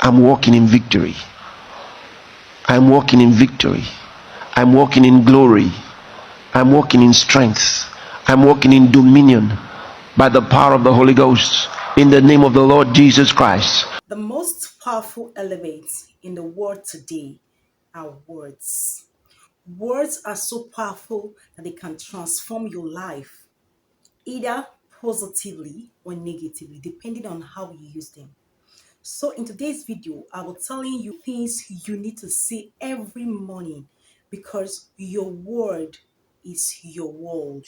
I'm walking in victory. I'm walking in victory. I'm walking in glory. I'm walking in strength. I'm walking in dominion by the power of the Holy Ghost. In the name of the Lord Jesus Christ. The most powerful element in the world today are words. Words are so powerful that they can transform your life, either positively or negatively, depending on how you use them. So in today's video, I will telling you things you need to say every morning because your word is your world.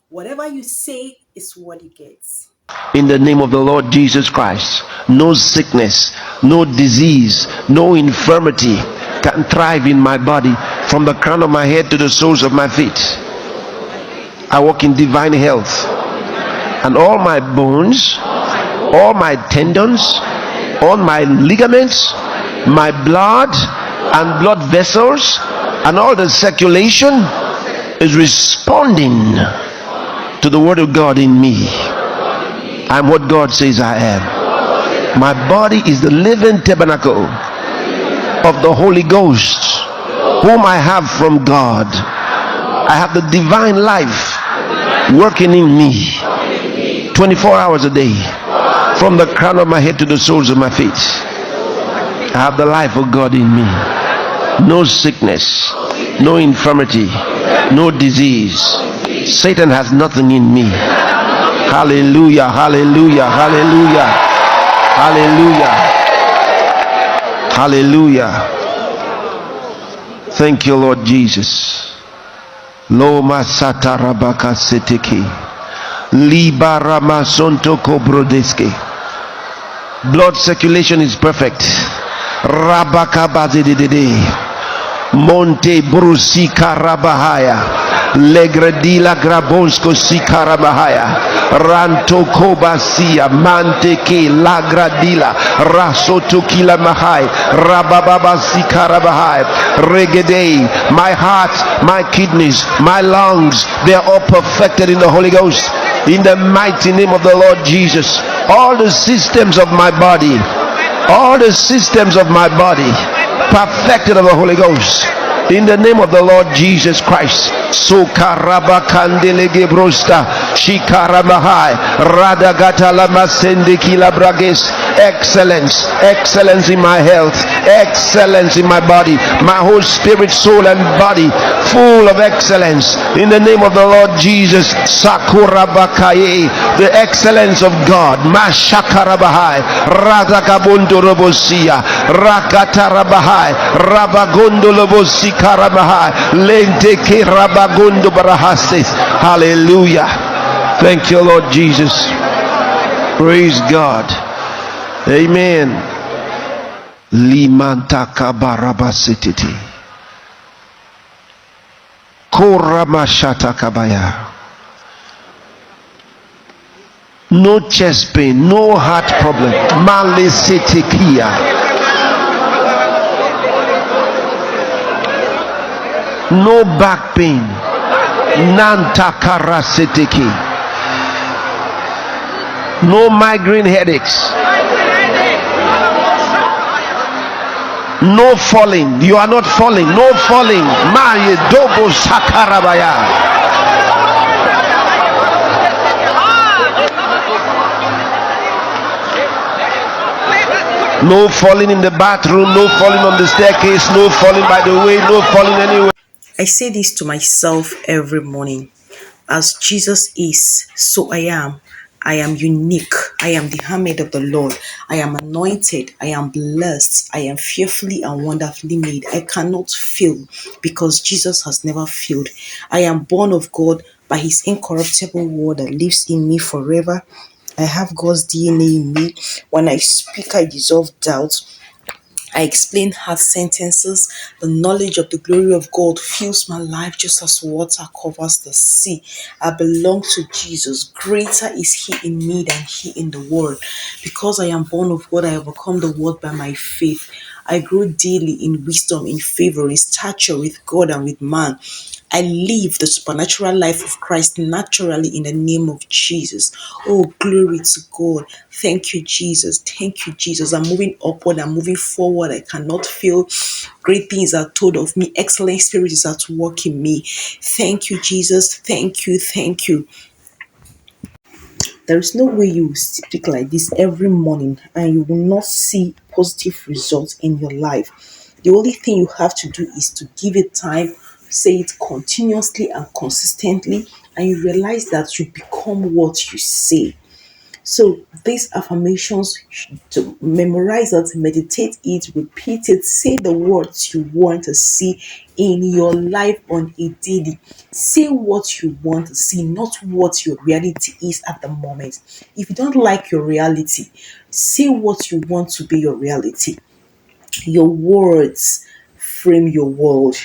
Whatever you say is what it gets. In the name of the Lord Jesus Christ, no sickness, no disease, no infirmity can thrive in my body from the crown of my head to the soles of my feet. I walk in divine health, and all my bones, all my tendons, all my ligaments, my blood and blood vessels, and all the circulation is responding to the word of God in me. I'm what God says I am. My body is the living tabernacle of the Holy Ghost, whom I have from God. I have the divine life working in me 24 hours a day, from the crown of my head to the soles of my feet. I have the life of God in me. No sickness, no infirmity, no disease. Satan has nothing in me. Hallelujah, hallelujah, hallelujah, hallelujah, hallelujah. Thank you, Lord Jesus. Loma satarabaka seteki. Libarama sonto kobrodeske. Blood circulation is perfect. Rabaka bazidede. Monte Brusi Karabahaya. Legredila Grabonsko Sikarabahaya. Ranto Kobasia Manteke Lagradila Rasoto Kila Mahai Rabababa Sikarabahai Regede. My heart, my kidneys, my lungs, they are all perfected in the Holy Ghost. In the mighty name of the Lord Jesus. All the systems of my body, all the systems of my body perfected of the Holy Ghost. In the name of the Lord Jesus Christ. Sukaraba kandele gebrosta shikarabahai radagata lama sendikila brages. Excellence, excellence in my health, excellence in my body, my whole spirit, soul and body full of excellence. In the name of the Lord Jesus. Sakurabakaye, the excellence of God. Mashakarabahai radagabundo robosia rakatarabahai rabagondo lobosi karabahai lente ke rabagondo barahases. Hallelujah. Thank you, Lord Jesus. Praise God. Amen. Limantaka barabasititi. Koramashata kabaya. No chest pain, no heart problem. Malisitikia. No back pain. Nantakarasitiki. No migraine headaches. No falling. You are not falling. No falling. Maye dobo sakarabaya. No falling in the bathroom. No falling on the staircase. No falling by the way. No falling anywhere. I say this to myself every morning. As Jesus is, so I am. I am unique. I am the handmaid of the Lord. I am anointed. I am blessed. I am fearfully and wonderfully made. I cannot fail because Jesus has never failed. I am born of God by his incorruptible word that lives in me forever. I have God's DNA in me. When I speak, I dissolve doubt. I explain hard sentences. The knowledge of the glory of God fills my life just as water covers the sea. I belong to Jesus. Greater is He in me than He in the world. Because I am born of God, I overcome the world by my faith. I grow daily in wisdom, in favor, in stature with God and with man. I live the supernatural life of Christ naturally in the name of Jesus. Oh, glory to God. Thank you, Jesus. Thank you, Jesus. I'm moving upward. I'm moving forward. I cannot fail. Great things are told of me. Excellent spirit is at work in me. Thank you, Jesus. Thank you. Thank you. There is no way you will speak like this every morning and you will not see positive results in your life. The only thing you have to do is to give it time, say it continuously and consistently, and you realize that you become what you say. So these affirmations, to memorize it, meditate it, repeat it, say the words you want to see in your life on a daily. Say what you want to see, not what your reality is at the moment. If you don't like your reality, say what you want to be your reality. Your words frame your world,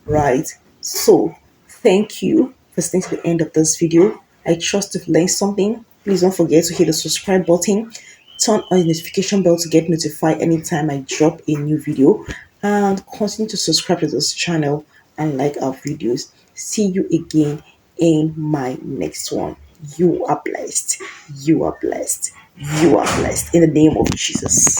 right? So, thank you for staying to the end of this video. I trust you've learned something. Please don't forget to hit the subscribe button, turn on the notification bell to get notified anytime I drop a new video, and continue to subscribe to this channel and like our videos. See you again in my next one. You are blessed. You are blessed. You are blessed in the name of Jesus.